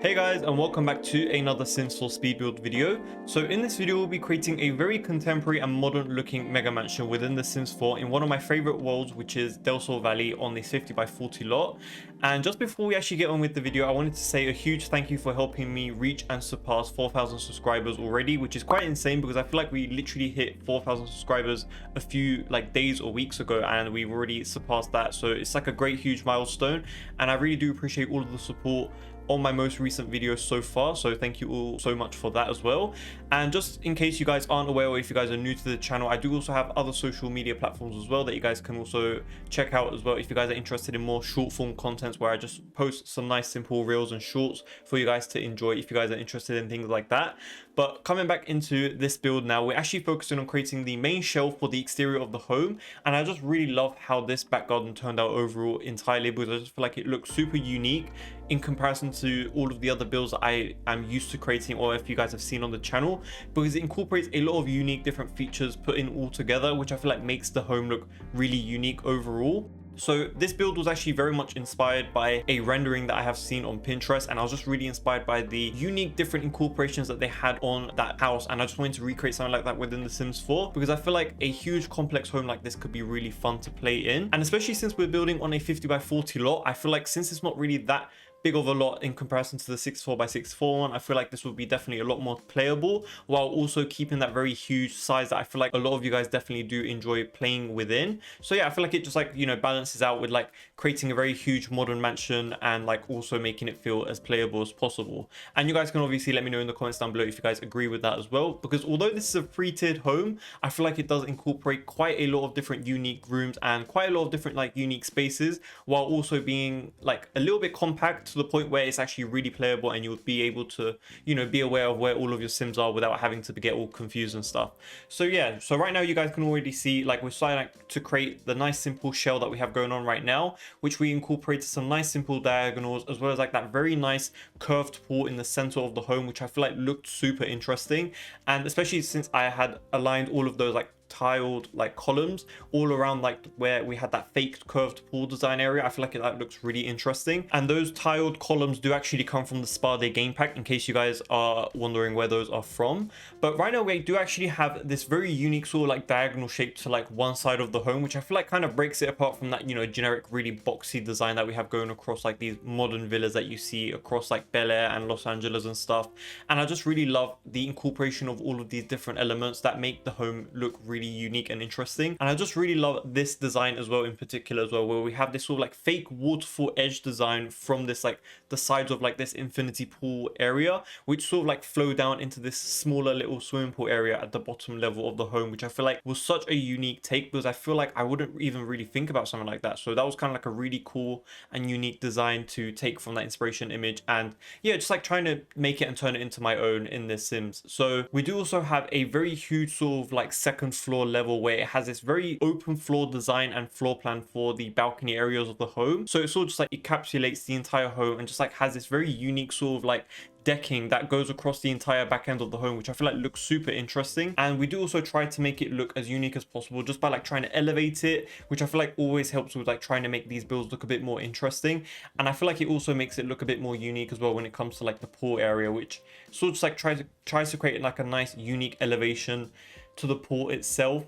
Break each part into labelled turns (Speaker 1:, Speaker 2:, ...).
Speaker 1: Hey guys, and welcome back to another Sims 4 speed build video. So in this video we'll be creating a very contemporary and modern looking mega mansion within the Sims 4 in one of my favorite worlds, which is Del Sol Valley on this 50x40 lot. And just before we actually get on with the video, I wanted to say a huge thank you for helping me reach and surpass 4,000 subscribers already, which is quite insane because I feel like we literally hit 4,000 subscribers a few days or weeks ago and we've already surpassed that. So it's like a great huge milestone, and I really do appreciate all of the support on my most recent videos so far, so thank you all so much for that as well. And just in case you guys aren't aware, or if you guys are new to the channel, I do also have other social media platforms as well that you guys can also check out as well if you guys are interested in more short form content where I just post some nice simple reels and shorts for you guys to enjoy if you guys are interested in things like that. But coming back into this build now, we're actually focusing on creating the main shelf for the exterior of the home, and I just really love how this back garden turned out overall entirely, because I just feel like it looks super unique in comparison to all of the other builds that I am used to creating, or if you guys have seen on the channel, because it incorporates a lot of unique different features put in all together, which I feel like makes the home look really unique overall. So this build was actually very much inspired by a rendering that I have seen on Pinterest, and I was just really inspired by the unique different incorporations that they had on that house, and I just wanted to recreate something like that within the Sims 4 because I feel like a huge complex home like this could be really fun to play in. And especially since we're building on a 50x40 lot, I feel like since it's not really that big of a lot in comparison to the 64x64 one, I feel like this would be definitely a lot more playable while also keeping that very huge size that I feel like a lot of you guys definitely do enjoy playing within. So yeah, I feel like it just balances out with creating a very huge modern mansion and also making it feel as playable as possible. And you guys can obviously let me know in the comments down below if you guys agree with that as well, because although this is a three-tiered home, I feel like it does incorporate quite a lot of different unique rooms and quite a lot of different unique spaces, while also being a little bit compact to the point where it's actually really playable and you'll be able to be aware of where all of your Sims are without having to get all confused and stuff. So yeah, so right now you guys can already see we're starting to create the nice simple shell that we have going on right now, which we incorporated some nice simple diagonals as well as that very nice curved pool in the center of the home, which I feel like looked super interesting. And especially since I had aligned all of those tiled columns all around where we had that fake curved pool design area, I feel like that looks really interesting. And those tiled columns do actually come from the Spa Day game pack, in case you guys are wondering where those are from. But right now we do actually have this very unique sort of diagonal shape to one side of the home, which I feel like kind of breaks it apart from that generic really boxy design that we have going across these modern villas that you see across Bel Air and Los Angeles and stuff. And I just really love the incorporation of all of these different elements that make the home look really unique and interesting. And I just really love this design as well, in particular as well, where we have this sort of fake waterfall edge design from this the sides of this infinity pool area, which sort of flow down into this smaller little swimming pool area at the bottom level of the home, which I feel like was such a unique take, because I feel like I wouldn't even really think about something like that. So that was kind of a really cool and unique design to take from that inspiration image, and yeah, just trying to make it and turn it into my own in this Sims. So we do also have a very huge sort of second floor level where it has this very open floor design and floor plan for the balcony areas of the home. So it sort of just encapsulates the entire home and just has this very unique sort of decking that goes across the entire back end of the home, which I feel like looks super interesting. And we do also try to make it look as unique as possible just by trying to elevate it, which I feel like always helps with trying to make these builds look a bit more interesting. And I feel like it also makes it look a bit more unique as well when it comes to the pool area, which sort of just tries to create a nice unique elevation to the pool itself.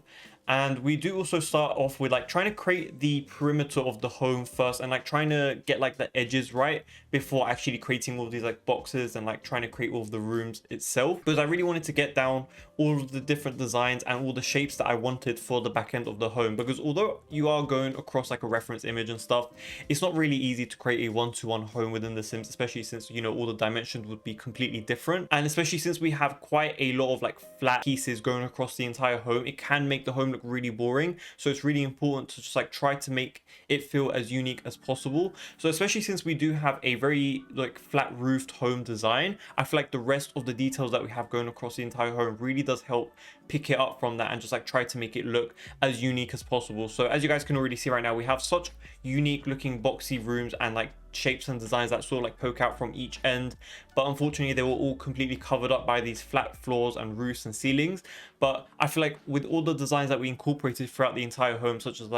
Speaker 1: And we do also start off with trying to create the perimeter of the home first, and trying to get the edges right before actually creating all these boxes and trying to create all of the rooms itself, because I really wanted to get down all of the different designs and all the shapes that I wanted for the back end of the home. Because although you are going across a reference image and stuff, it's not really easy to create a one-to-one home within the Sims, especially since all the dimensions would be completely different, and especially since we have quite a lot of flat pieces going across the entire home, it can make the home look really boring. So it's really important to just try to make it feel as unique as possible. So especially since we do have a very flat roofed home design, I feel like the rest of the details that we have going across the entire home really does help pick it up from that and just try to make it look as unique as possible. So as you guys can already see right now, we have such unique looking boxy rooms and shapes and designs that sort of poke out from each end, but unfortunately they were all completely covered up by these flat floors and roofs and ceilings. But I feel like with all the designs that we incorporated throughout the entire home, such as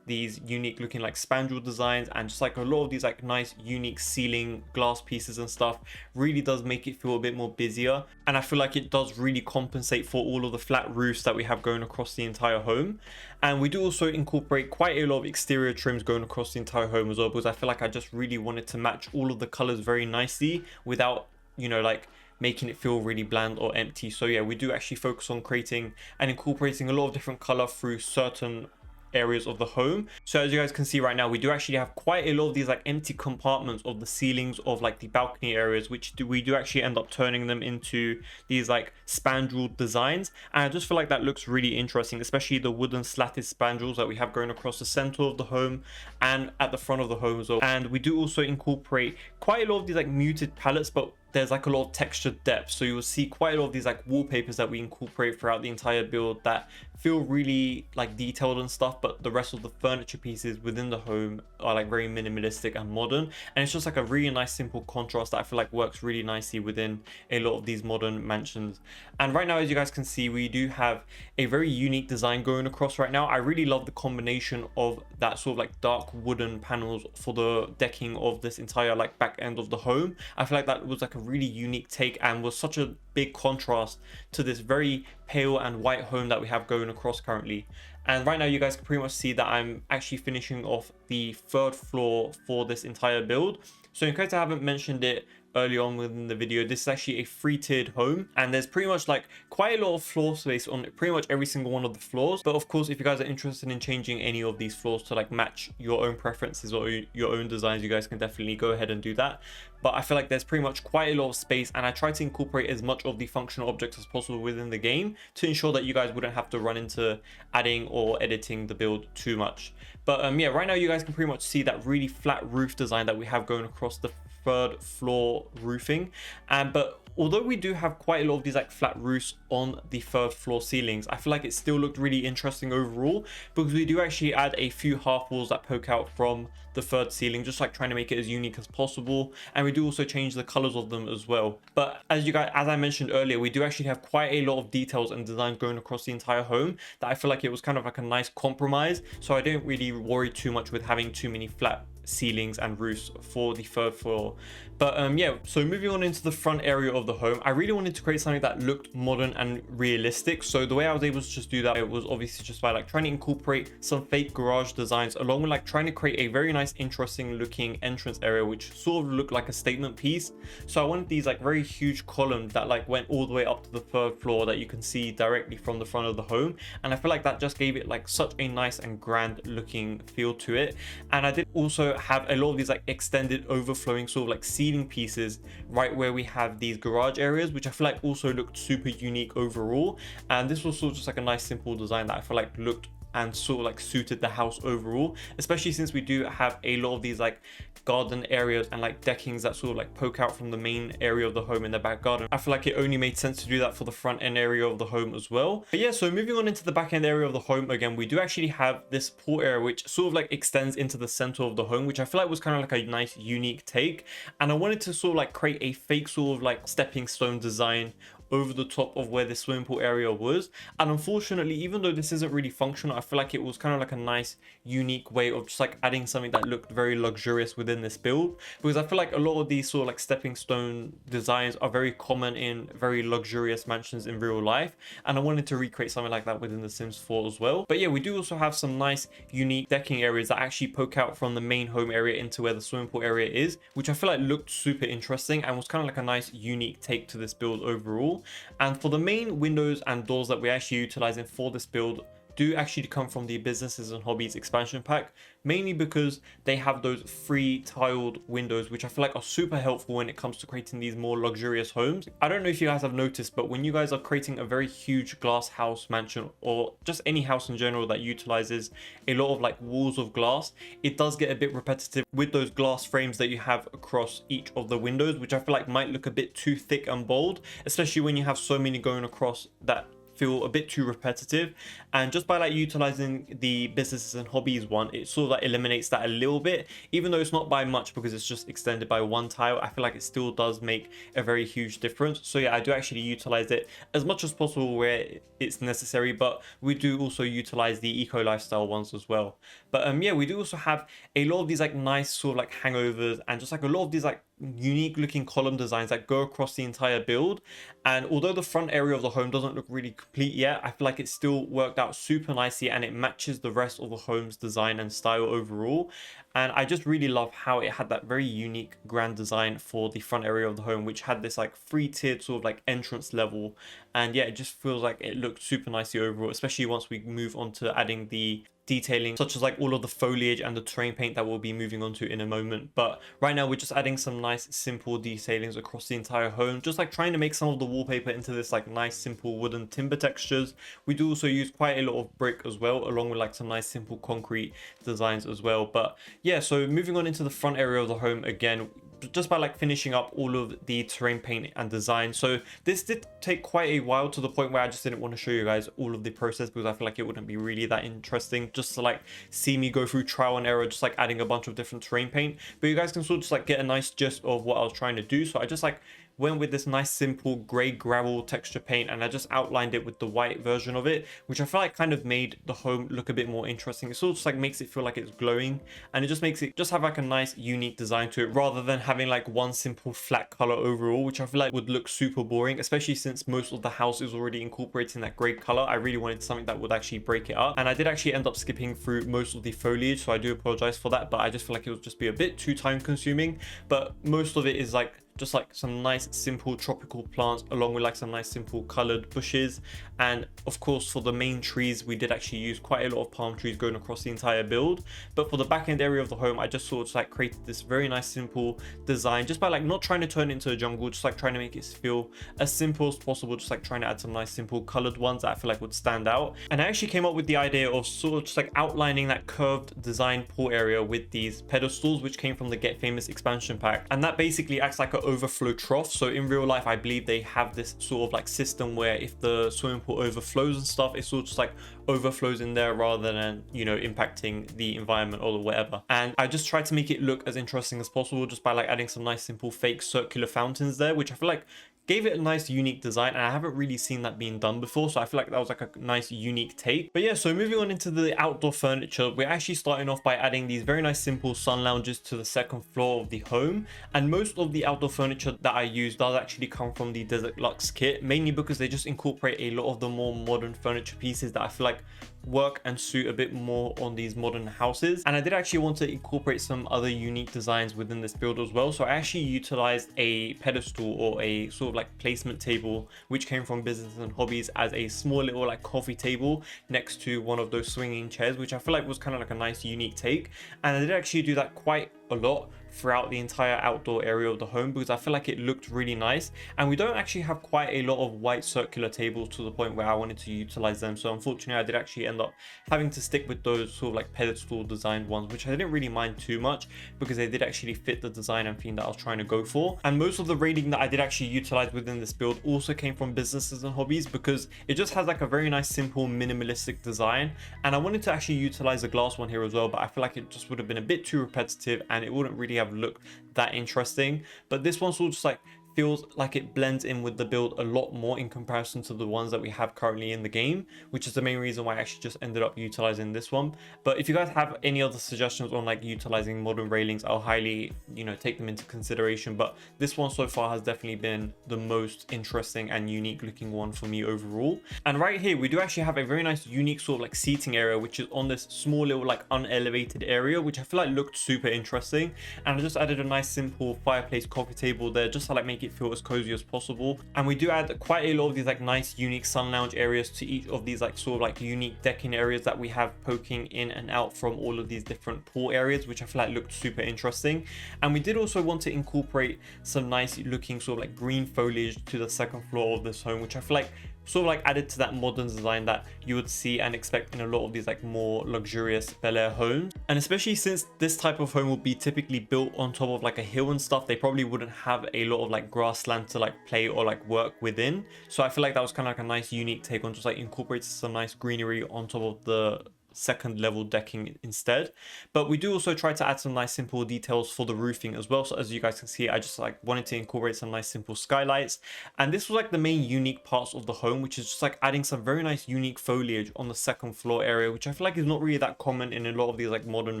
Speaker 1: these unique looking like spandrel designs, and just like a lot of these like nice unique ceiling glass pieces and stuff really does make it feel a bit more busier. And I feel like it does really compensate for all of the flat roofs that we have going across the entire home. And we do also incorporate quite a lot of exterior trims going across the entire home as well, because I feel like I just really wanted to match all of the colors very nicely without, you know, like making it feel really bland or empty. So yeah, we do actually focus on creating and incorporating a lot of different color through certain areas of the home. So as you guys can see right now, we do actually have quite a lot of these like empty compartments of the ceilings of like the balcony areas, which we do actually end up turning them into these like spandrel designs. And I just feel like that looks really interesting, especially the wooden slatted spandrels that we have going across the center of the home and at the front of the home as well. And we do also incorporate quite a lot of these like muted palettes, but there's like a lot of textured depth, so you will see quite a lot of these like wallpapers that we incorporate throughout the entire build that feel really like detailed and stuff, but the rest of the furniture pieces within the home are like very minimalistic and modern. And it's just like a really nice simple contrast that I feel like works really nicely within a lot of these modern mansions. And right now, as you guys can see, we do have a very unique design going across right now. I really love the combination of that sort of like dark wooden panels for the decking of this entire like back end of the home. I feel like that was like a really unique take and was such a big contrast to this very pale and white home that we have going across currently. And right now you guys can pretty much see that I'm actually finishing off the third floor for this entire build. So in case I haven't mentioned it early on within the video, this is actually a 3-tiered home, and there's pretty much like quite a lot of floor space on pretty much every single one of the floors. But of course, if you guys are interested in changing any of these floors to like match your own preferences or your own designs, you guys can definitely go ahead and do that. But I feel like there's pretty much quite a lot of space, and I try to incorporate as much of the functional objects as possible within the game to ensure that you guys wouldn't have to run into adding or editing the build too much. But yeah, right now you guys can pretty much see that really flat roof design that we have going across the third floor roofing. But although we do have quite a lot of these like flat roofs on the third floor ceilings, I feel like it still looked really interesting overall, because we do actually add a few half walls that poke out from the third ceiling, just like trying to make it as unique as possible. And we do also change the colors of them as well. But as I mentioned earlier, we do actually have quite a lot of details and designs going across the entire home that I feel like it was kind of like a nice compromise. So I don't really worry too much with having too many flat ceilings and roofs for the third floor. But yeah, so moving on into the front area of the home, I really wanted to create something that looked modern and realistic. So the way I was able to just do that, it was obviously just by like trying to incorporate some fake garage designs, along with like trying to create a very nice interesting looking entrance area which sort of looked like a statement piece. So I wanted these like very huge columns that like went all the way up to the third floor that you can see directly from the front of the home, and I feel like that just gave it like such a nice and grand looking feel to it. And I did also have a lot of these like extended overflowing sort of like ceiling pieces right where we have these garage areas, which I feel like also looked super unique overall. And this was sort of just like a nice simple design that I feel like looked and sort of like suited the house overall, especially since we do have a lot of these like garden areas and like deckings that sort of like poke out from the main area of the home in the back garden. I feel like it only made sense to do that for the front end area of the home as well. But yeah, so moving on into the back end area of the home, again, we do actually have this pool area which sort of like extends into the center of the home, which I feel like was kind of like a nice unique take. And I wanted to sort of like create a fake sort of like stepping stone design over the top of where the swimming pool area was. And unfortunately, even though this isn't really functional, I feel like it was kind of like a nice unique way of just like adding something that looked very luxurious within this build, because I feel like a lot of these sort of like stepping stone designs are very common in very luxurious mansions in real life, and I wanted to recreate something like that within the Sims 4 as well. But yeah, we do also have some nice unique decking areas that actually poke out from the main home area into where the swimming pool area is, which I feel like looked super interesting and was kind of like a nice unique take to this build overall. And for the main windows and doors that we're actually utilizing for this build do actually come from the businesses and hobbies expansion pack, mainly because they have those 3 tiled windows, which I feel like are super helpful when it comes to creating these more luxurious homes. I don't know if you guys have noticed, but when you guys are creating a very huge glass house mansion, or just any house in general that utilizes a lot of like walls of glass, it does get a bit repetitive with those glass frames that you have across each of the windows, which I feel like might look a bit too thick and bold, especially when you have so many going across that feel a bit too repetitive. And just by like utilizing the businesses and hobbies one, it sort of like eliminates that a little bit, even though it's not by much because it's just extended by one tile. I feel like it still does make a very huge difference. So yeah, I do actually utilize it as much as possible where it's necessary, but we do also utilize the eco lifestyle ones as well. But yeah, we do also have a lot of these like nice sort of like hangovers and just like a lot of these like unique looking column designs that go across the entire build. And although the front area of the home doesn't look really complete yet, I feel like it still worked out super nicely and it matches the rest of the home's design and style overall. And I just really love how it had that very unique grand design for the front area of the home, which had this like three-tiered sort of like entrance level. And yeah, it just feels like it looked super nicely overall, especially once we move on to adding the detailing such as like all of the foliage and the terrain paint that we'll be moving on to in a moment. But right now we're just adding some nice simple detailings across the entire home, just like trying to make some of the wallpaper into this like nice simple wooden timber textures. We do also use quite a lot of brick as well, along with like some nice simple concrete designs as well. But yeah, so moving on into the front area of the home again, just by like finishing up all of the terrain paint and design. So this did take quite a while, to the point where I just didn't want to show you guys all of the process because I feel like it wouldn't be really that interesting just to like see me go through trial and error, just like adding a bunch of different terrain paint. But you guys can sort of just like get a nice gist of what I was trying to do. So I just like went with this nice simple gray gravel texture paint and I just outlined it with the white version of it, which I feel like kind of made the home look a bit more interesting. It sort of just like makes it feel like it's glowing, and it just makes it just have like a nice unique design to it, rather than having like one simple flat color overall, which I feel like would look super boring, especially since most of the house is already incorporating that gray color. I really wanted something that would actually break it up, and I did actually end up skipping through most of the foliage, so I do apologize for that, but I just feel like it would just be a bit too time consuming. But most of it is like just like some nice simple tropical plants, along with like some nice simple colored bushes. And of course for the main trees, we did actually use quite a lot of palm trees going across the entire build. But for the back end area of the home, I just sort of like created this very nice simple design, just by like not trying to turn it into a jungle, just like trying to make it feel as simple as possible, just like trying to add some nice simple colored ones that I feel like would stand out. And I actually came up with the idea of sort of just like outlining that curved design pool area with these pedestals, which came from the Get Famous expansion pack, and that basically acts like a overflow trough. So in real life, I believe they have this sort of like system where if the swimming pool overflows and stuff, it sort of just like overflows in there rather than, you know, impacting the environment or whatever. And I just tried to make it look as interesting as possible just by like adding some nice simple fake circular fountains there, which I feel like gave it a nice unique design, and I haven't really seen that being done before, so I feel like that was like a nice unique take. But yeah, so moving on into the outdoor furniture, we're actually starting off by adding these very nice simple sun lounges to the second floor of the home. And most of the outdoor furniture that I use does actually come from the Desert Luxe kit, mainly because they just incorporate a lot of the more modern furniture pieces that I feel like work and suit a bit more on these modern houses. And I did actually want to incorporate some other unique designs within this build as well, so I actually utilized a pedestal or a sort of like placement table which came from Business and Hobbies as a small little like coffee table next to one of those swinging chairs, which I feel like was kind of like a nice unique take. And I did actually do that quite a lot throughout the entire outdoor area of the home because I feel like it looked really nice. And we don't actually have quite a lot of white circular tables to the point where I wanted to utilize them, so unfortunately I did actually end up having to stick with those sort of like pedestal designed ones, which I didn't really mind too much because they did actually fit the design and theme that I was trying to go for. And most of the rating that I did actually utilize within this build also came from Businesses and Hobbies because it just has like a very nice simple minimalistic design. And I wanted to actually utilize a glass one here as well, but I feel like it just would have been a bit too repetitive and it wouldn't really have looked that interesting. But this one sort of just like feels like it blends in with the build a lot more in comparison to the ones that we have currently in the game, which is the main reason why I actually just ended up utilizing this one. But if you guys have any other suggestions on like utilizing modern railings, I'll highly, you know, take them into consideration. But this one so far has definitely been the most interesting and unique looking one for me overall. And right here we do actually have a very nice unique sort of like seating area, which is on this small little like unelevated area, which I feel like looked super interesting. And I just added a nice simple fireplace coffee table there just to like make it feel as cozy as possible. And we do add quite a lot of these like nice unique sun lounge areas to each of these like sort of like unique decking areas that we have poking in and out from all of these different pool areas, which I feel like looked super interesting. And we did also want to incorporate some nice looking sort of like green foliage to the second floor of this home, which I feel like sort of like added to that modern design that you would see and expect in a lot of these like more luxurious Bel Air homes. And especially since this type of home will be typically built on top of like a hill and stuff, they probably wouldn't have a lot of like grassland to like play or like work within. So I feel like that was kind of like a nice unique take on just like incorporating some nice greenery on top of the second level decking instead. But we do also try to add some nice simple details for the roofing as well. So as you guys can see, I just like wanted to incorporate some nice simple skylights, and this was like the main unique parts of the home, which is just like adding some very nice unique foliage on the second floor area, which I feel like is not really that common in a lot of these like modern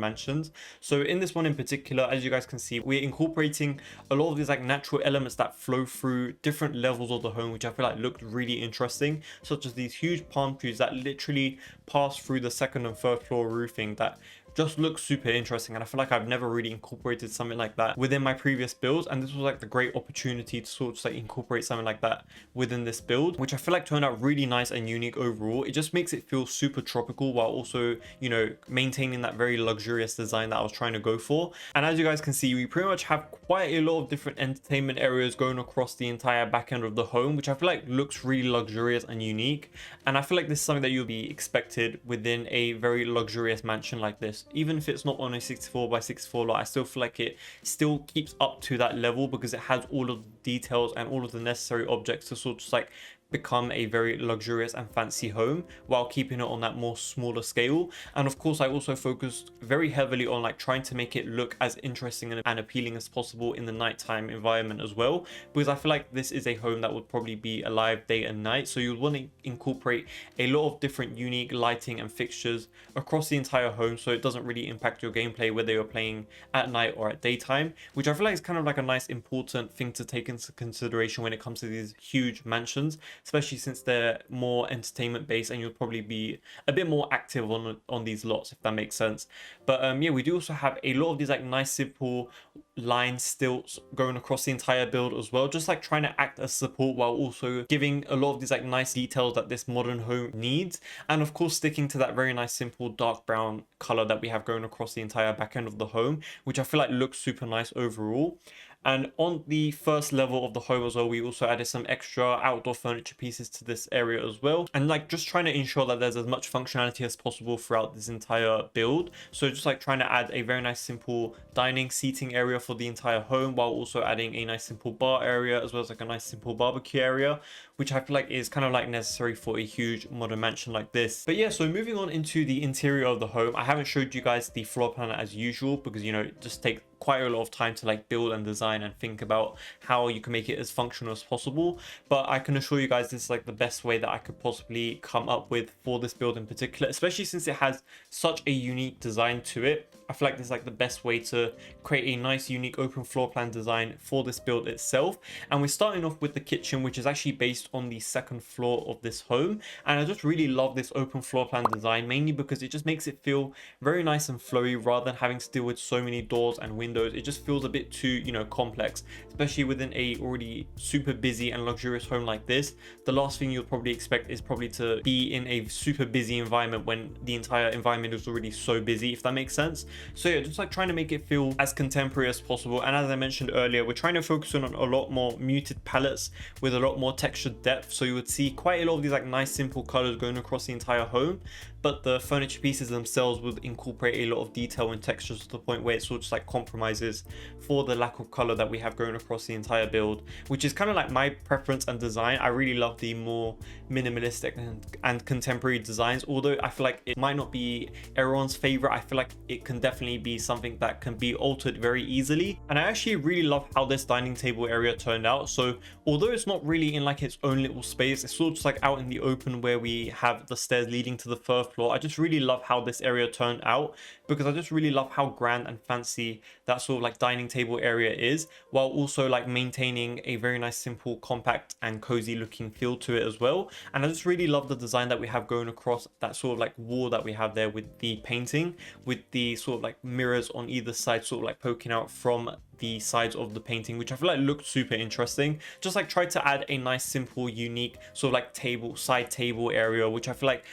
Speaker 1: mansions. So in this one in particular, as you guys can see, we're incorporating a lot of these like natural elements that flow through different levels of the home, which I feel like looked really interesting, such as these huge palm trees that literally pass through the second and third floor roofing that just looks super interesting. And I feel like I've never really incorporated something like that within my previous builds, and this was like the great opportunity to sort of like incorporate something like that within this build, which I feel like turned out really nice and unique overall. It just makes it feel super tropical while also, you know, maintaining that very luxurious design that I was trying to go for. And as you guys can see, we pretty much have quite a lot of different entertainment areas going across the entire back end of the home, which I feel like looks really luxurious and unique. And I feel like this is something that you'll be expected within a very luxurious mansion like this. Even if it's not on a 64 by 64 lot, I still feel like it still keeps up to that level because it has all of the details and all of the necessary objects to sort of like become a very luxurious and fancy home while keeping it on that more smaller scale. And of course, I also focused very heavily on like trying to make it look as interesting and appealing as possible in the nighttime environment as well, because I feel like this is a home that would probably be alive day and night. So you'd want to incorporate a lot of different unique lighting and fixtures across the entire home so it doesn't really impact your gameplay whether you're playing at night or at daytime, which I feel like is kind of like a nice important thing to take into consideration when it comes to these huge mansions, especially since they're more entertainment based and you'll probably be a bit more active on these lots, if that makes sense. But yeah, we do also have a lot of these like nice simple line stilts going across the entire build as well, just like trying to act as support while also giving a lot of these like nice details that this modern home needs. And of course, sticking to that very nice simple dark brown color that we have going across the entire back end of the home, which I feel like looks super nice overall. And on the first level of the home as well, we also added some extra outdoor furniture pieces to this area as well, and like just trying to ensure that there's as much functionality as possible throughout this entire build. So just like trying to add a very nice simple dining seating area for the entire home while also adding a nice simple bar area as well as like a nice simple barbecue area, which I feel like is kind of like necessary for a huge modern mansion like this. But yeah, so moving on into the interior of the home, I haven't showed you guys the floor plan as usual because, you know, it just takes quite a lot of time to like build and design and think about how you can make it as functional as possible. But I can assure you guys this is like the best way that I could possibly come up with for this build in particular, especially since it has such a unique design to it. I feel like this is like the best way to create a nice unique open floor plan design for this build itself. And we're starting off with the kitchen, which is actually based on the second floor of this home, and I just really love this open floor plan design, mainly because it just makes it feel very nice and flowy rather than having to deal with so many doors and windows. It just feels a bit too, you know, complex, especially within a already super busy and luxurious home like this. The last thing you'll probably expect is probably to be in a super busy environment when the entire environment is already so busy, if that makes sense. So yeah, just like trying to make it feel as contemporary as possible. And as I mentioned earlier, we're trying to focus on a lot more muted palettes with a lot more textured depth, so you would see quite a lot of these like nice simple colors going across the entire home, but the furniture pieces themselves would incorporate a lot of detail and textures to the point where it sort of just like compromises for the lack of color that we have going across the entire build, which is kind of like my preference and design. I really love the more minimalistic and contemporary designs, although I feel like it might not be everyone's favorite. I feel like it can definitely be something that can be altered very easily. And I actually really love how this dining table area turned out. So although it's not really in like its own little space, it's sort of just like out in the open where we have the stairs leading to the third floor. I just really love how this area turned out because I just really love how grand and fancy that sort of like dining table area is, while also like maintaining a very nice simple compact and cozy looking feel to it as well. And I just really love the design that we have going across that sort of like wall that we have there with the painting, with the sort of like mirrors on either side sort of like poking out from the sides of the painting, which I feel like looked super interesting. Just like tried to add a nice simple unique sort of like table side table area, which I feel like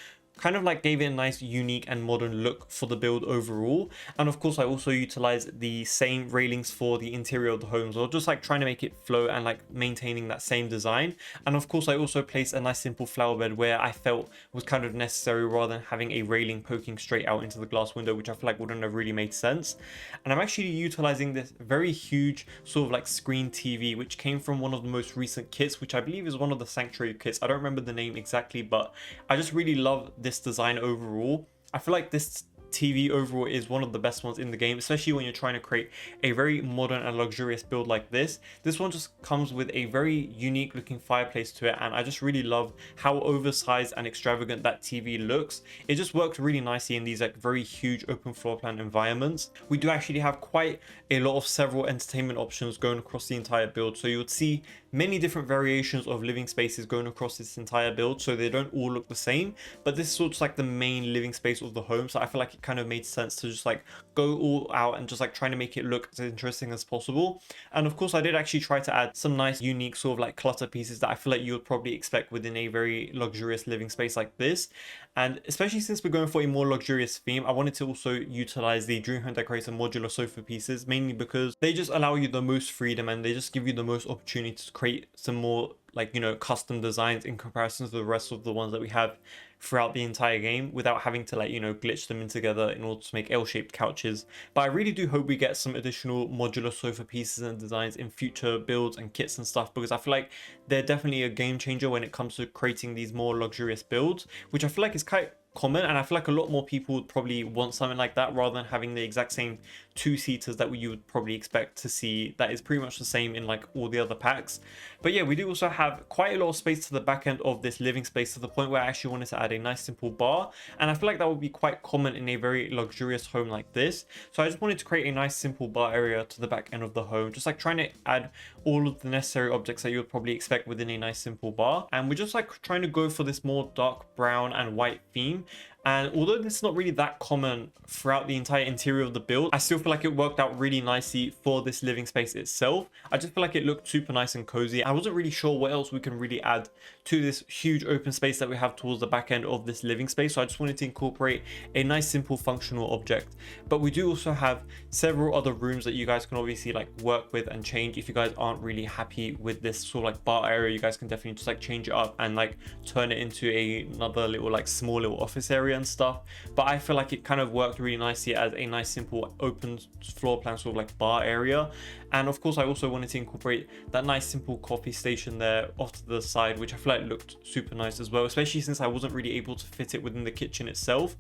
Speaker 1: kind of like gave it a nice unique and modern look for the build overall. And of course I also utilized the same railings for the interior of the homes, or just like trying to make it flow and like maintaining that same design. And of course I also placed a nice simple flower bed where I felt was kind of necessary, rather than having a railing poking straight out into the glass window, which I feel like wouldn't have really made sense. And I'm actually utilizing this very huge sort of like screen TV, which came from one of the most recent kits, which I believe is one of the Sanctuary kits. I don't remember the name exactly, but I just really love this design overall. I feel like this TV overall is one of the best ones in the game, especially when you're trying to create a very modern and luxurious build like this. This one just comes with a very unique looking fireplace to it, and I just really love how oversized and extravagant that TV looks. It just works really nicely in these like very huge open floor plan environments. We do actually have quite a lot of several entertainment options going across the entire build, so you would see many different variations of living spaces going across this entire build, so they don't all look the same, but this is sort of like the main living space of the home. So I feel like it kind of made sense to just like go all out and just like trying to make it look as interesting as possible. And of course I did actually try to add some nice unique sort of like clutter pieces that I feel like you would probably expect within a very luxurious living space like this. And especially since we're going for a more luxurious theme, I wanted to also utilize the Dream Home Decorator modular sofa pieces, mainly because they just allow you the most freedom and they just give you the most opportunity to create some more like, you know, custom designs in comparison to the rest of the ones that we have throughout the entire game, without having to like, you know, glitch them in together in order to make L-shaped couches. But I really do hope we get some additional modular sofa pieces and designs in future builds and kits and stuff, because I feel like they're definitely a game changer when it comes to creating these more luxurious builds, which I feel like is quite common, and I feel like a lot more people would probably want something like that rather than having the exact same two-seaters that you would probably expect to see that is pretty much the same in like all the other packs. But yeah, we do also have quite a lot of space to the back end of this living space, to the point where I actually wanted to add a nice simple bar, and I feel like that would be quite common in a very luxurious home like this. So I just wanted to create a nice simple bar area to the back end of the home, just like trying to add all of the necessary objects that you would probably expect within a nice simple bar. And we're just like trying to go for this more dark brown and white theme. And although this is not really that common throughout the entire interior of the build, I still feel like it worked out really nicely for this living space itself. I just feel like it looked super nice and cozy. I wasn't really sure what else we can really add to this huge open space that we have towards the back end of this living space. So I just wanted to incorporate a nice simple functional object. But we do also have several other rooms that you guys can obviously like work with and change. If you guys aren't really happy with this sort of like bar area, you guys can definitely just like change it up and like turn it into another little like small little office area and stuff. But I feel like it kind of worked really nicely as a nice simple open floor plan sort of like bar area. And of course I also wanted to incorporate that nice simple coffee station there off to the side, which I feel like looked super nice as well, especially since I wasn't really able to fit it within the kitchen itself.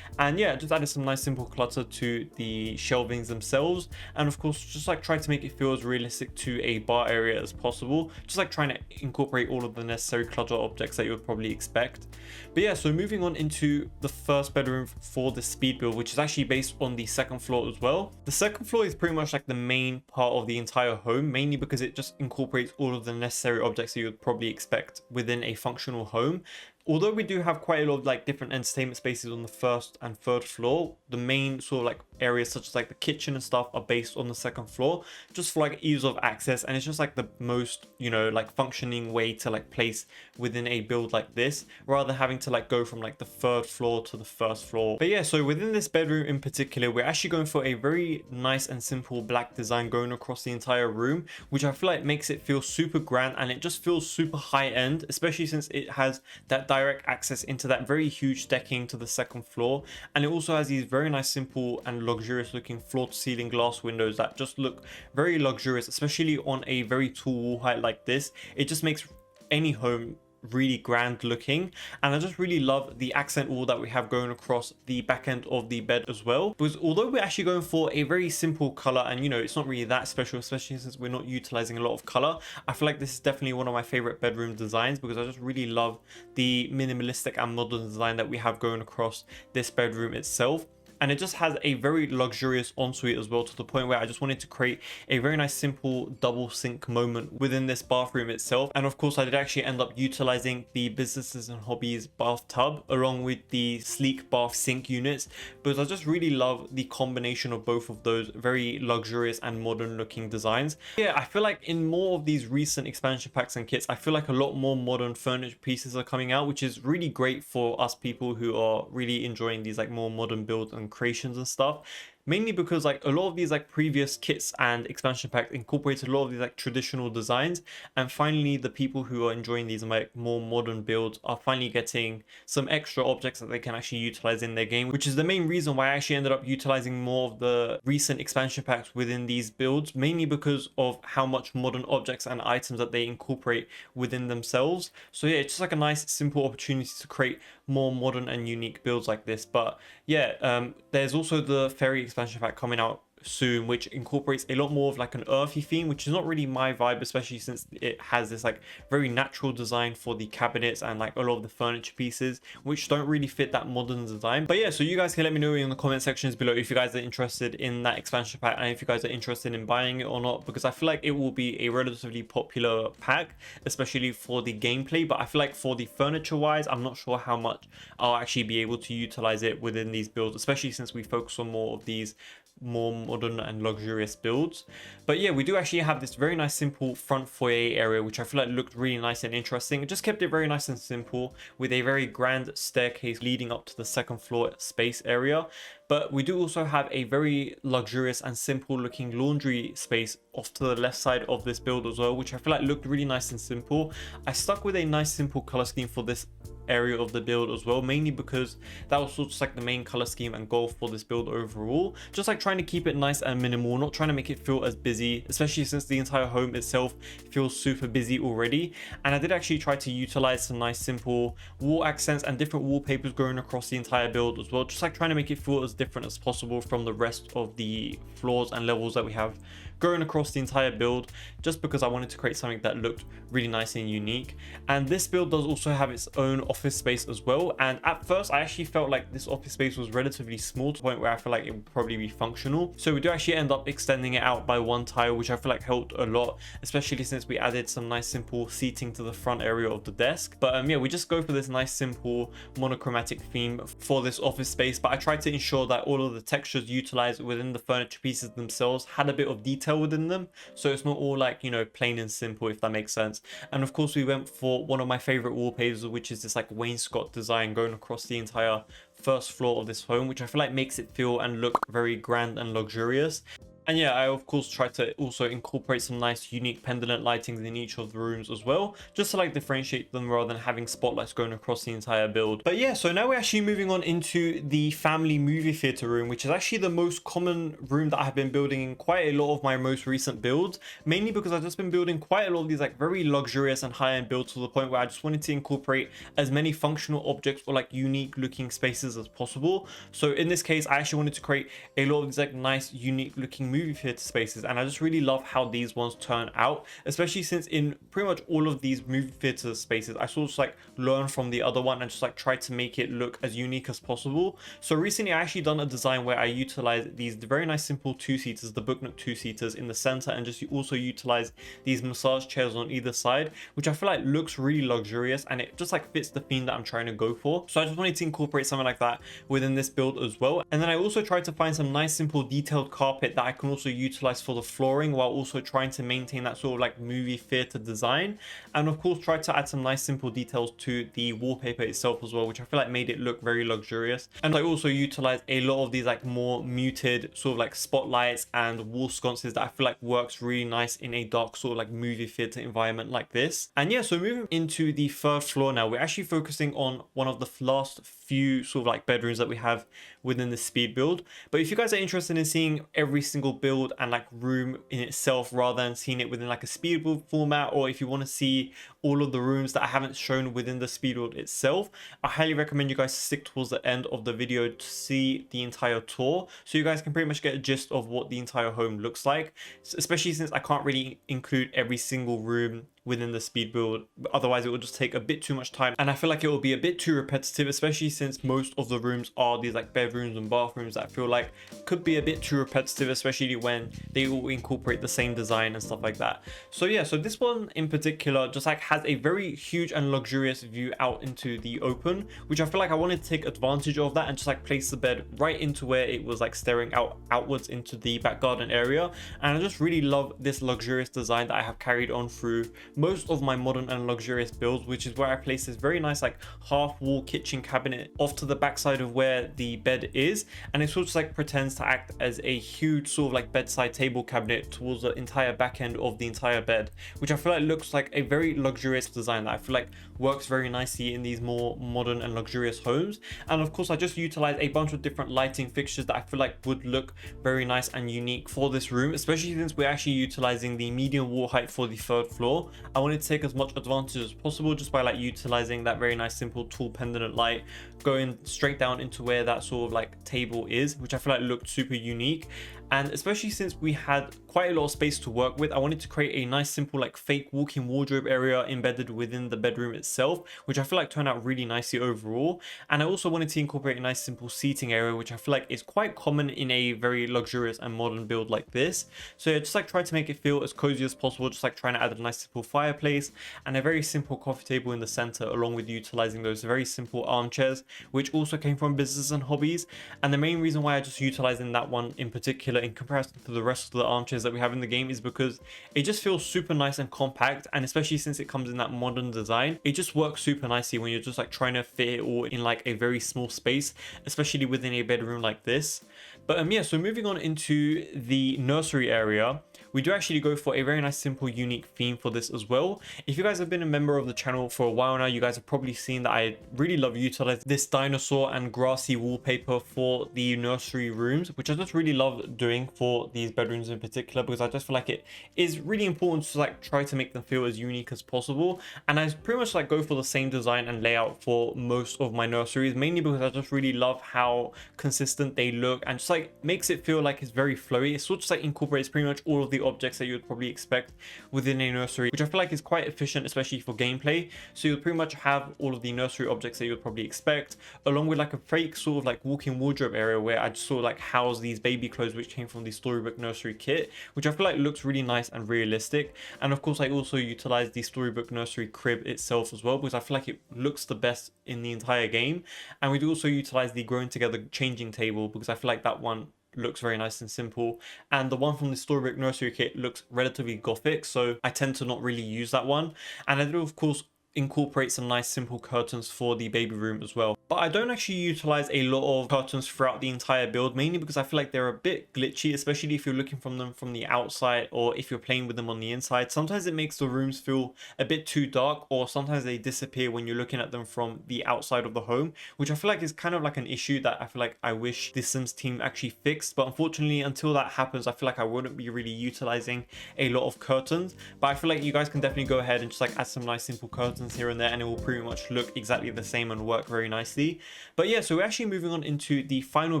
Speaker 1: And yeah, just added some nice simple clutter to the shelvings themselves, and of course just like try to make it feel as realistic to a bar area as possible, just like trying to incorporate all of the necessary clutter objects that you would probably expect. But yeah, so moving on into the first bedroom for the speed build, which is actually based on the second floor as well. The second floor is pretty much like the main part of the entire home, mainly because it just incorporates all of the necessary objects that you would probably expect within a functional home. Although we do have quite a lot of like different entertainment spaces on the first and third floor, the main sort of like areas such as like the kitchen and stuff are based on the second floor, just for like ease of access, and it's just like the most, you know, like functioning way to like place within a build like this, rather than having to like go from like the third floor to the first floor. But yeah, so within this bedroom in particular, we're actually going for a very nice and simple black design going across the entire room, which I feel like makes it feel super grand, and it just feels super high end, especially since it has that direct access into that very huge decking to the second floor. And it also has these very nice simple and luxurious looking floor to ceiling glass windows that just look very luxurious, especially on a very tall wall height like this. It just makes any home really grand looking, and I just really love the accent wall that we have going across the back end of the bed as well, because although we're actually going for a very simple color, and you know, it's not really that special, especially since we're not utilizing a lot of color, I feel like this is definitely one of my favorite bedroom designs, because I just really love the minimalistic and modern design that we have going across this bedroom itself. and it just has a very luxurious ensuite as well, to the point where I just wanted to create a very nice simple double sink moment within this bathroom itself. And of course I did actually end up utilizing the businesses and hobbies bathtub along with the sleek bath sink units, because I just really love the combination of both of those very luxurious and modern looking designs. Yeah, I feel like in more of these recent expansion packs and kits, I feel like a lot more modern furniture pieces are coming out, which is really great for us people who are really enjoying these like more modern builds and creations and stuff. Mainly because like a lot of these like previous kits and expansion packs incorporated a lot of these like traditional designs, and finally the people who are enjoying these like more modern builds are finally getting some extra objects that they can actually utilize in their game, which is the main reason why I actually ended up utilizing more of the recent expansion packs within these builds, mainly because of how much modern objects and items that they incorporate within themselves. So yeah, it's just like a nice simple opportunity to create more modern and unique builds like this. But yeah, there's also the fairy expansion pack coming out soon, which incorporates a lot more of like an earthy theme, which is not really my vibe, especially since it has this like very natural design for the cabinets and like a lot of the furniture pieces, which don't really fit that modern design. But yeah, so you guys can let me know in the comment sections below if you guys are interested in that expansion pack and if you guys are interested in buying it or not, because I feel like it will be a relatively popular pack, especially for the gameplay. But I feel like for the furniture wise, I'm not sure how much I'll actually be able to utilize it within these builds, especially since we focus on more of these more modern and luxurious builds. But yeah, we do actually have this very nice simple front foyer area, which I feel like looked really nice and interesting. It just kept it very nice and simple with a very grand staircase leading up to the second floor space area. But we do also have a very luxurious and simple looking laundry space off to the left side of this build as well, which I feel like looked really nice and simple. I stuck with a nice simple color scheme for this area of the build as well, mainly because that was sort of like the main color scheme and goal for this build overall. Just like trying to keep it nice and minimal, not trying to make it feel as busy, especially since the entire home itself feels super busy already. And I did actually try to utilize some nice simple wall accents and different wallpapers going across the entire build as well, just like trying to make it feel as different as possible from the rest of the floors and levels that we have going across the entire build, just because I wanted to create something that looked really nice and unique. And this build does also have its own office space as well, and at first I actually felt like this office space was relatively small to the point where I feel like it would probably be functional. So we do actually end up extending it out by one tile, which I feel like helped a lot, especially since we added some nice simple seating to the front area of the desk. But yeah, we just go for this nice simple monochromatic theme for this office space, but I tried to ensure that all of the textures utilized within the furniture pieces themselves had a bit of detail within them, so it's not all like, you know, plain and simple, if that makes sense. And of course we went for one of my favorite wallpapers, which is this like wainscot design going across the entire first floor of this home, which I feel like makes it feel and look very grand and luxurious. And yeah, I of course tried to also incorporate some nice unique pendant lightings in each of the rooms as well, just to like differentiate them rather than having spotlights going across the entire build. But yeah, so now we're actually moving on into the family movie theater room, which is actually the most common room that I've been building in quite a lot of my most recent builds, mainly because I've just been building quite a lot of these like very luxurious and high-end builds, to the point where I just wanted to incorporate as many functional objects or like unique looking spaces as possible. So in this case, I actually wanted to create a lot of these like nice unique looking movie theater spaces, and I just really love how these ones turn out, especially since in pretty much all of these movie theater spaces I sort of like learn from the other one and just like try to make it look as unique as possible. So recently I actually done a design where I utilized these very nice simple two-seaters, the book nook two-seaters in the center, and just also utilize these massage chairs on either side, which I feel like looks really luxurious and it just like fits the theme that I'm trying to go for. So I just wanted to incorporate something like that within this build as well. And then I also tried to find some nice simple detailed carpet that I can also utilize for the flooring, while also trying to maintain that sort of like movie theater design, and of course try to add some nice simple details to the wallpaper itself as well, which I feel like made it look very luxurious. And I also utilized a lot of these like more muted sort of like spotlights and wall sconces that I feel like works really nice in a dark sort of like movie theater environment like this. And yeah, so moving into the third floor now, we're actually focusing on one of the last few sort of like bedrooms that we have within the speed build. But if you guys are interested in seeing every single build and like room in itself rather than seeing it within like a speed build format, or if you want to see all of the rooms that I haven't shown within the speed build itself, I highly recommend you guys stick towards the end of the video to see the entire tour, so you guys can pretty much get a gist of what the entire home looks like, especially since I can't really include every single room within the speed build. Otherwise it will just take a bit too much time, and I feel like it will be a bit too repetitive, especially since most of the rooms are these like bedrooms and bathrooms that I feel like could be a bit too repetitive, especially when they all incorporate the same design and stuff like that. So yeah, so this one in particular just like has a very huge and luxurious view out into the open, which I feel like I wanted to take advantage of that and just like place the bed right into where it was like staring outwards into the back garden area. And I just really love this luxurious design that I have carried on through most of my modern and luxurious builds, which is where I place this very nice like half wall kitchen cabinet off to the backside of where the bed is, and it sort of like pretends to act as a huge sort of like bedside table cabinet towards the entire back end of the entire bed, which I feel like looks like a very luxurious design that I feel like works very nicely in these more modern and luxurious homes. And of course I just utilized a bunch of different lighting fixtures that I feel like would look very nice and unique for this room, especially since we're actually utilizing the median wall height for the third floor. I wanted to take as much advantage as possible just by like utilizing that very nice simple tall pendant light going straight down into where that sort of like table is, which I feel like looked super unique. And especially since we had quite a lot of space to work with, I wanted to create a nice simple like fake walk-in wardrobe area embedded within the bedroom itself, which I feel like turned out really nicely overall. And I also wanted to incorporate a nice simple seating area, which I feel like is quite common in a very luxurious and modern build like this. So yeah, just like try to make it feel as cozy as possible, just like trying to add a nice simple fireplace and a very simple coffee table in the center, along with utilizing those very simple armchairs, which also came from Business and Hobbies. And the main reason why I just utilizing that one in particular in comparison to the rest of the armchairs that we have in the game is because it just feels super nice and compact, and especially since it comes in that modern design, it just works super nicely when you're just like trying to fit it all in like a very small space, especially within a bedroom like this. But yeah, so moving on into the nursery area, we do actually go for a very nice simple unique theme for this as well. If you guys have been a member of the channel for a while now, you guys have probably seen that I really love utilizing this dinosaur and grassy wallpaper for the nursery rooms, which I just really love doing for these bedrooms in particular, because I just feel like it is really important to like try to make them feel as unique as possible. And I pretty much like go for the same design and layout for most of my nurseries, mainly because I just really love how consistent they look and just like makes it feel like it's very flowy. It sort of like incorporates pretty much all of the objects that you would probably expect within a nursery, which I feel like is quite efficient, especially for gameplay. So you'll pretty much have all of the nursery objects that you would probably expect, along with like a fake sort of like walk-in wardrobe area where I just sort of like house these baby clothes which came from the Storybook Nursery kit, which I feel like looks really nice and realistic. And of course I also utilize the Storybook Nursery crib itself as well, because I feel like it looks the best in the entire game. And we do also utilize the Growing Together changing table, because I feel like that one looks very nice and simple, and the one from the Storybook Nursery kit looks relatively gothic, so I tend to not really use that one. And I do of course incorporate some nice simple curtains for the baby room as well. But I don't actually utilize a lot of curtains throughout the entire build, mainly because I feel like they're a bit glitchy, especially if you're looking from them from the outside or if you're playing with them on the inside. Sometimes it makes the rooms feel a bit too dark, or sometimes they disappear when you're looking at them from the outside of the home, which I feel like is kind of like an issue that I feel like I wish the Sims team actually fixed. But unfortunately, until that happens, I feel like I wouldn't be really utilizing a lot of curtains. But I feel like you guys can definitely go ahead and just like add some nice simple curtains here and there, and it will pretty much look exactly the same and work very nicely. But yeah, so we're actually moving on into the final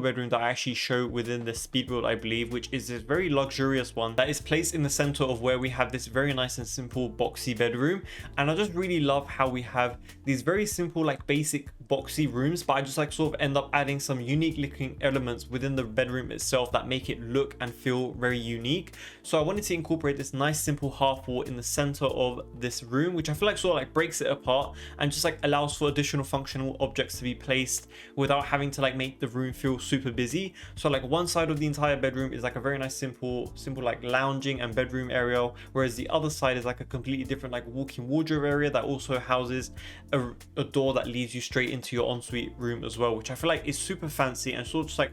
Speaker 1: bedroom that I actually show within the speed build, I believe, which is this very luxurious one that is placed in the center of where we have this very nice and simple boxy bedroom. And I just really love how we have these very simple like basic boxy rooms, but I just like sort of end up adding some unique looking elements within the bedroom itself that make it look and feel very unique. So I wanted to incorporate this nice simple half wall in the center of this room, which I feel like sort of like breaks it apart and just like allows for additional functional objects to be placed without having to like make the room feel super busy. So like one side of the entire bedroom is like a very nice simple like lounging and bedroom area, whereas the other side is like a completely different like walk-in wardrobe area that also houses a door that leads you straight into your ensuite room as well, which I feel like is super fancy and sort of just like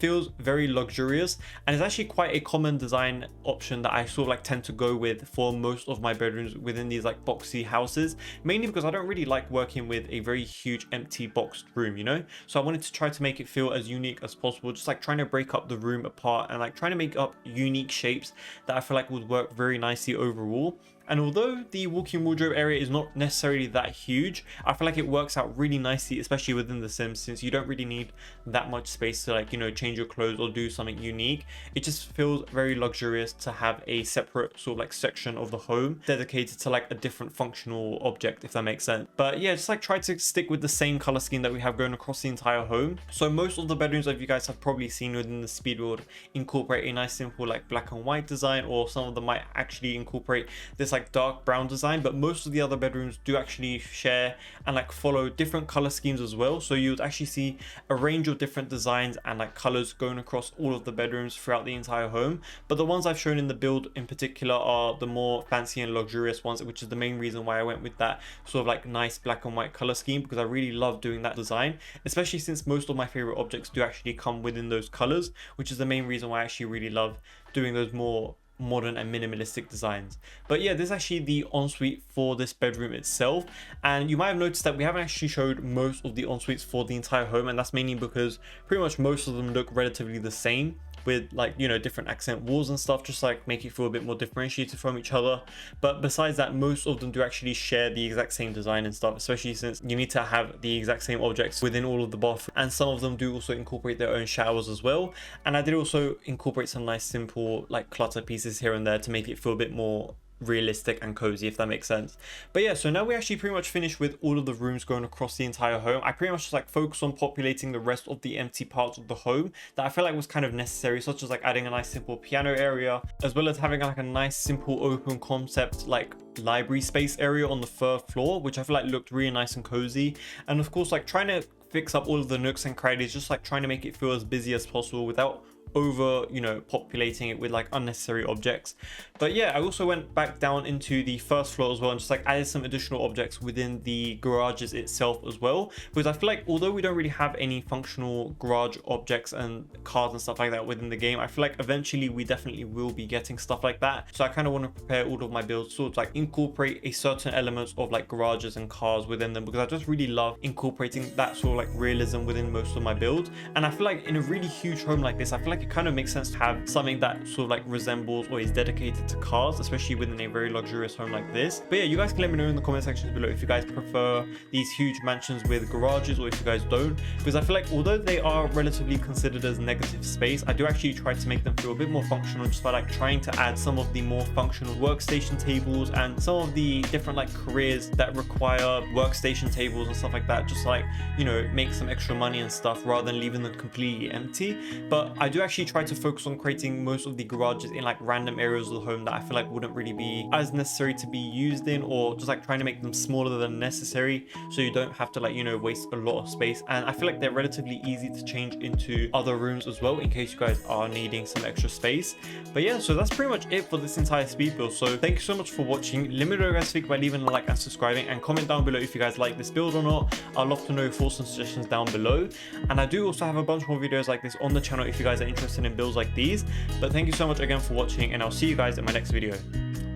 Speaker 1: feels very luxurious, and it's actually quite a common design option that I sort of like tend to go with for most of my bedrooms within these like boxy houses, mainly because I don't really like working with a very huge empty boxed room, you know. So I wanted to try to make it feel as unique as possible, just like trying to break up the room apart and like trying to make up unique shapes that I feel like would work very nicely overall. And although the walk-in wardrobe area is not necessarily that huge, I feel like it works out really nicely, especially within The Sims, since you don't really need that much space to like, you know, change your clothes or do something unique. It just feels very luxurious to have a separate sort of like section of the home dedicated to like a different functional object, if that makes sense. But yeah, just like try to stick with the same color scheme that we have going across the entire home. So most of the bedrooms that you guys have probably seen within the speed build incorporate a nice simple like black and white design, or some of them might actually incorporate this like dark brown design, but most of the other bedrooms do actually share and like follow different color schemes as well. So you'd actually see a range of different designs and like colors going across all of the bedrooms throughout the entire home. But the ones I've shown in the build in particular are the more fancy and luxurious ones, which is the main reason why I went with that sort of like nice black and white color scheme, because I really love doing that design, especially since most of my favorite objects do actually come within those colors, which is the main reason why I actually really love doing those more modern and minimalistic designs. But yeah, this is actually the ensuite for this bedroom itself, and you might have noticed that we haven't actually showed most of the ensuites for the entire home, and that's mainly because pretty much most of them look relatively the same, with like, you know, different accent walls and stuff, just like make it feel a bit more differentiated from each other. But besides that, most of them do actually share the exact same design and stuff, especially since you need to have the exact same objects within all of the bathrooms, and some of them do also incorporate their own showers as well. And I did also incorporate some nice simple like clutter pieces here and there to make it feel a bit more realistic and cozy, if that makes sense. But yeah, so now we actually pretty much finished with all of the rooms going across the entire home. I pretty much just like focus on populating the rest of the empty parts of the home that I feel like was kind of necessary, such as like adding a nice simple piano area, as well as having like a nice simple open concept like library space area on the third floor, which I feel like looked really nice and cozy. And of course, like trying to fix up all of the nooks and crannies, just like trying to make it feel as busy as possible without over, you know, populating it with like unnecessary objects. But yeah, I also went back down into the first floor as well and just like added some additional objects within the garages itself as well, because I feel like although we don't really have any functional garage objects and cars and stuff like that within the game, I feel like eventually we definitely will be getting stuff like that. So I kind of want to prepare all of my builds sort of like incorporate a certain elements of like garages and cars within them, because I just really love incorporating that sort of like realism within most of my builds. And I feel like in a really huge home like this, I feel like it kind of makes sense to have something that sort of like resembles or is dedicated to cars, especially within a very luxurious home like this. But yeah, you guys can let me know in the comment sections below if you guys prefer these huge mansions with garages, or if you guys don't, because I feel like although they are relatively considered as negative space, I do actually try to make them feel a bit more functional, just by like trying to add some of the more functional workstation tables and some of the different like careers that require workstation tables and stuff like that, just like, you know, make some extra money and stuff rather than leaving them completely empty. But I do actually try to focus on creating most of the garages in like random areas of the home that I feel like wouldn't really be as necessary to be used in, or just like trying to make them smaller than necessary so you don't have to like, you know, waste a lot of space. And I feel like they're relatively easy to change into other rooms as well in case you guys are needing some extra space. But yeah, so that's pretty much it for this entire speed build. So thank you so much for watching. Let me know what you guys think by leaving a like and subscribing, and comment down below if you guys like this build or not. I'd love to know your thoughts and suggestions down below. And I do also have a bunch more videos like this on the channel if you guys are interested in builds like these. But thank you so much again for watching, and I'll see you guys in my next video.